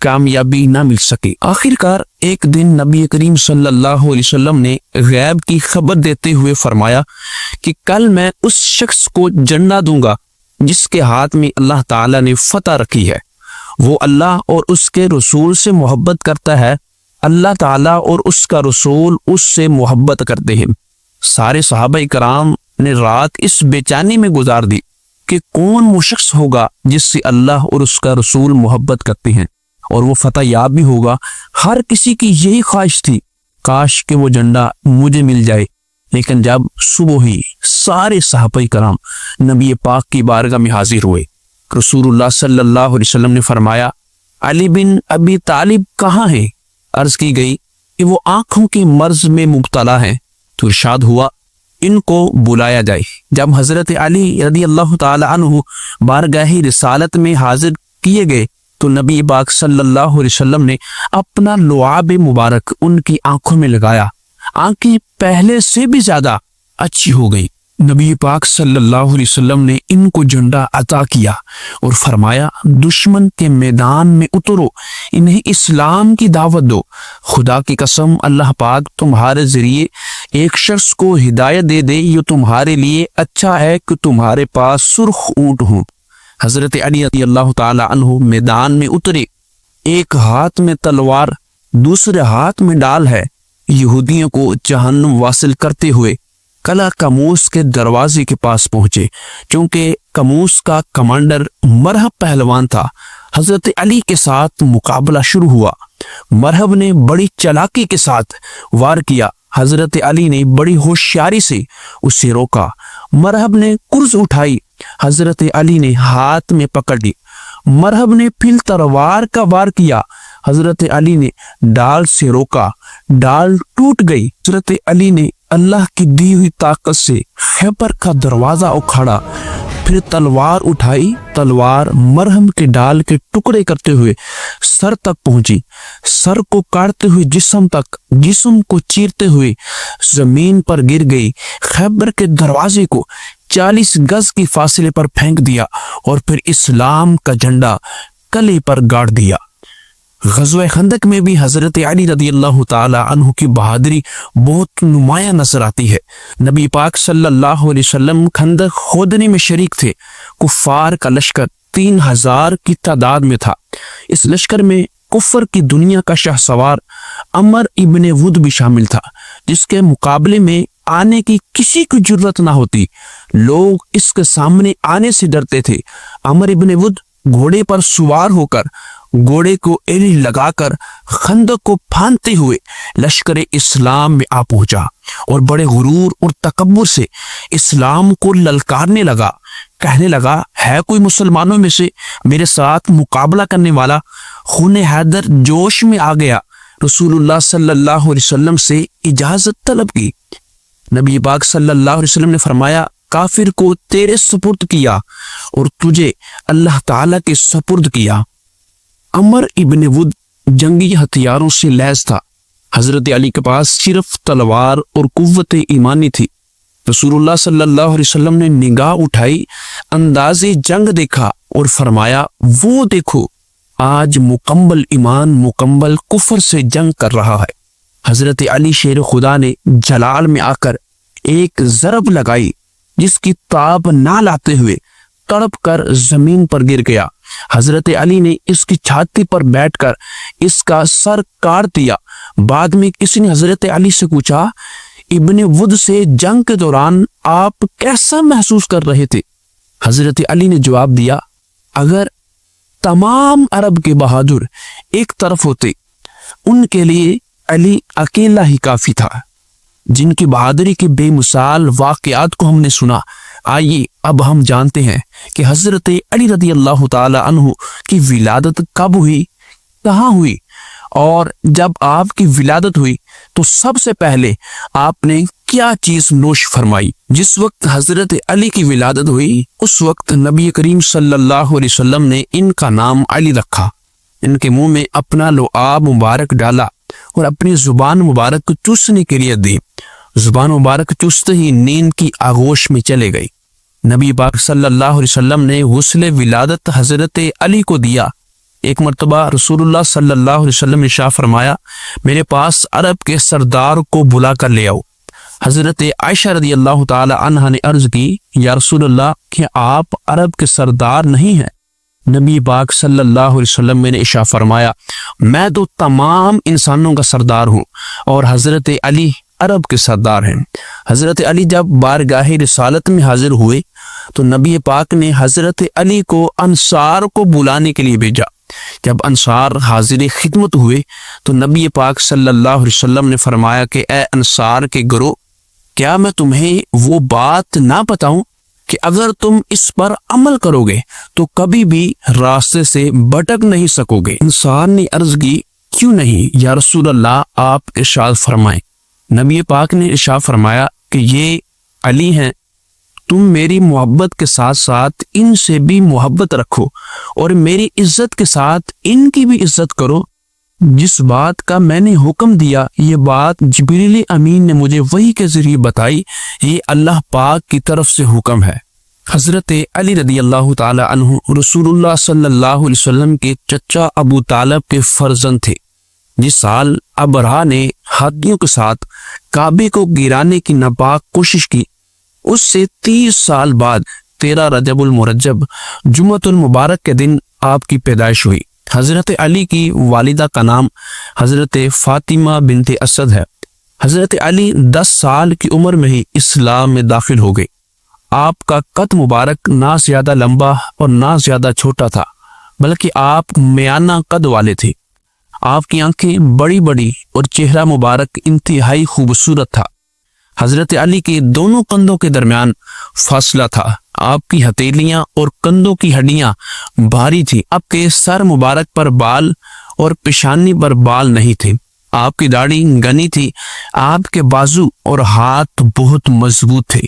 کامیابی نہ مل سکے۔ آخر کار ایک دن نبی کریم صلی اللہ علیہ وسلم نے غیب کی خبر دیتے ہوئے فرمایا کہ کل میں اس شخص کو جنہ دوں گا جس کے ہاتھ میں اللہ تعالیٰ نے فتح رکھی ہے۔ وہ اللہ اور اس کے رسول سے محبت کرتا ہے، اللہ تعالیٰ اور اس کا رسول اس سے محبت کرتے ہیں۔ سارے صحابہ کرام نے رات اس بے چینی میں گزار دی کہ کون وہ شخص ہوگا جس سے اللہ اور اس کا رسول محبت کرتے ہیں اور وہ فتح یاب بھی ہوگا۔ ہر کسی کی یہی خواہش تھی، کاش کہ وہ جھنڈا مجھے مل جائے۔ لیکن جب صبح ہی سارے صحابہ کرام نبی پاک کی بارگاہ میں حاضر ہوئے، رسول اللہ صلی اللہ علیہ وسلم نے فرمایا، علی بن ابی طالب کہاں ہیں؟ عرض کی گئی کہ وہ آنکھوں کے مرض میں مبتلا ہیں۔ تو ارشاد ہوا ان کو بلایا جائے۔ جب حضرت علی رضی اللہ تعالی عنہ بارگاہ رسالت میں حاضر کیے گئے تو نبی پاک صلی اللہ علیہ وسلم نے اپنا لعاب مبارک ان کی آنکھوں میں لگایا، آنکھیں پہلے سے بھی زیادہ اچھی ہو گئی۔ نبی پاک صلی اللہ علیہ وسلم نے ان کو جھنڈا عطا کیا اور فرمایا دشمن کے میدان میں اترو، انہیں اسلام کی دعوت دو۔ خدا کی قسم اللہ پاک تمہارے ذریعے ایک شخص کو ہدایت دے دے، یہ تمہارے لیے اچھا ہے کہ تمہارے پاس سرخ اونٹ ہوں۔ حضرت علی رضی اللہ تعالی عنہ میدان میں اترے، ایک ہاتھ میں تلوار دوسرے ہاتھ میں ڈال ہے، یہودیوں کو جہنم واصل کرتے ہوئے قلعہ کموس کے دروازے کے پاس پہنچے۔ چونکہ کموس کا کمانڈر مرہب پہلوان تھا، حضرت علی کے ساتھ مقابلہ شروع ہوا۔ مرہب نے بڑی چالاکی کے ساتھ وار کیا، حضرت علی نے بڑی ہوشیاری سے اسے روکا۔ مرہب نے کرز اٹھائی، حضرت علی نے ہاتھ میں پکڑ لی۔ مرہب نے پھر تلوار کا وار کیا، حضرت علی نے ڈال سے روکا، ڈال ٹوٹ گئی۔ حضرت علی نے اللہ کی دی ہوئی طاقت سے خیبر کا دروازہ اکھاڑا، پھر تلوار اٹھائی، تلوار مرہم کے ڈال کے ٹکڑے کرتے ہوئے سر تک پہنچی، سر کو کاٹتے ہوئے جسم تک، جسم کو چیرتے ہوئے زمین پر گر گئی۔ خیبر کے دروازے کو 40 گز کی فاصلے پر پھینک دیا اور پھر اسلام کا جھنڈا کلے پر گاڑ دیا۔ غزوہ خندق میں بھی حضرت علی رضی اللہ تعالی عنہ کی بہادری بہت نمایاں نظر آتی ہے۔ نبی پاک صلی اللہ علیہ وسلم خندق کھودنے میں شریک تھے۔ کفار کا لشکر 3000 کی تعداد میں تھا۔ اس لشکر میں کفر کی دنیا کا شاہ سوار عمر ابن ود بھی شامل تھا، جس کے مقابلے میں آنے کی کسی کی جرت نہ ہوتی، لوگ اس کے سامنے آنے سے ڈرتے تھے۔ عمر ابن ود گھوڑے پر سوار ہو کر گھوڑے کو ایڑی لگا کر خندق کو پھاندتے ہوئے لشکر اسلام میں آ پہنچا اور بڑے غرور اور تکبر سے اسلام کو للکارنے لگا، کہنے لگا ہے کوئی مسلمانوں میں سے میرے ساتھ مقابلہ کرنے والا؟ خون حیدر جوش میں آ گیا، رسول اللہ صلی اللہ علیہ وسلم سے اجازت طلب کی۔ نبی پاک صلی اللہ علیہ وسلم نے فرمایا کافر کو تیرے سپرد کیا اور تجھے اللہ تعالیٰ کے سپرد کیا۔ عمر ابن ود جنگی ہتھیاروں سے لیس تھا، حضرت علی کے پاس صرف تلوار اور قوت ایمانی تھی۔ رسول اللہ صلی اللہ علیہ وسلم نے نگاہ اٹھائی، انداز جنگ دیکھا اور فرمایا وہ دیکھو آج مکمل ایمان مکمل کفر سے جنگ کر رہا ہے۔ حضرت علی شیر خدا نے جلال میں آ کر ایک ضرب لگائی جس کی تاب نہ لاتے ہوئے تڑپ کر زمین پر گر گیا۔ حضرت علی نے اس کی چھاتی پر بیٹھ کر اس کا سر کاٹ دیا۔ بعد میں کسی نے حضرت علی سے پوچھا ابن ود سے جنگ کے دوران آپ کیسا محسوس کر رہے تھے؟ حضرت علی نے جواب دیا اگر تمام عرب کے بہادر ایک طرف ہوتے ان کے لیے علی اکیلا ہی کافی تھا۔ جن کی بہادری کے بے مثال واقعات کو ہم نے سنا، آئیے اب ہم جانتے ہیں کہ حضرت علی رضی اللہ تعالی عنہ کی ولادت کب ہوئی، کہاں ہوئی، اور جب آپ کی ولادت ہوئی تو سب سے پہلے آپ نے کیا چیز نوش فرمائی۔ جس وقت حضرت علی کی ولادت ہوئی اس وقت نبی کریم صلی اللہ علیہ وسلم نے ان کا نام علی رکھا، ان کے منہ میں اپنا لعاب مبارک ڈالا اور اپنی زبان مبارک کو چوسنے کے لیے دی۔ زبان مبارک چوستے ہی نیند کی آغوش میں چلے گئی۔ نبی پاک صلی اللہ علیہ وسلم نے غسل ولادت حضرت علی کو دیا۔ ایک مرتبہ رسول اللہ صلی اللہ علیہ وسلم نے ارشاد فرمایا میرے پاس عرب کے سردار کو بلا کر لے آؤ۔ حضرت عائشہ رضی اللہ تعالی عنہا نے عرض کی یا رسول اللہ کہ آپ عرب کے سردار نہیں ہیں؟ نبی پاک صلی اللہ علیہ وسلم میں نے ارشاد فرمایا میں تو تمام انسانوں کا سردار ہوں اور حضرت علی عرب کے سردار ہیں۔ حضرت علی جب بارگاہ رسالت میں حاضر ہوئے تو نبی پاک نے حضرت علی کو انصار کو بلانے کے لیے بھیجا۔ جب انصار حاضر خدمت ہوئے تو نبی پاک صلی اللہ علیہ وسلم نے فرمایا کہ اے انصار کے گروہ، کیا میں تمہیں وہ بات نہ بتاؤں کہ اگر تم اس پر عمل کرو گے تو کبھی بھی راستے سے بھٹک نہیں سکو گے؟ انصار نے عرض کی کیوں نہیں یا رسول اللہ، آپ ارشاد فرمائیں۔ نبی پاک نے ارشاد فرمایا کہ یہ علی ہیں، تم میری محبت کے ساتھ ساتھ ان سے بھی محبت رکھو اور میری عزت کے ساتھ ان کی بھی عزت کرو۔ جس بات کا میں نے حکم دیا یہ بات جبریل امین نے مجھے وحی کے ذریعے بتائی، یہ اللہ پاک کی طرف سے حکم ہے۔ حضرت علی رضی اللہ تعالی عنہ رسول اللہ صلی اللہ علیہ وسلم کے چچا ابو طالب کے فرزند تھے۔ جس سال ابرہہ نے ہاتھیوں کے ساتھ کعبے کو گرانے کی ناپاک کوشش کی، اس سے 30 سال بعد 13 رجب المرجب جمعۃ المبارک کے دن آپ کی پیدائش ہوئی۔ حضرت علی کی والدہ کا نام حضرت فاطمہ بنت اسد ہے۔ حضرت علی 10 سال کی عمر میں ہی اسلام میں داخل ہو گئے۔ آپ کا قد مبارک نہ زیادہ لمبا اور نہ زیادہ چھوٹا تھا، بلکہ آپ میانہ قد والے تھے۔ آپ کی آنکھیں بڑی بڑی اور چہرہ مبارک انتہائی خوبصورت تھا۔ حضرت علی کے دونوں کندھوں کے درمیان فاصلہ تھا۔ آپ کی ہتھیلیاں اور کندھوں کی ہڈیاں بھاری تھی۔ آپ کے سر مبارک پر بال اور پیشانی پر بال نہیں تھے۔ آپ کی داڑھی گھنی تھی۔ آپ کے بازو اور ہاتھ بہت مضبوط تھے۔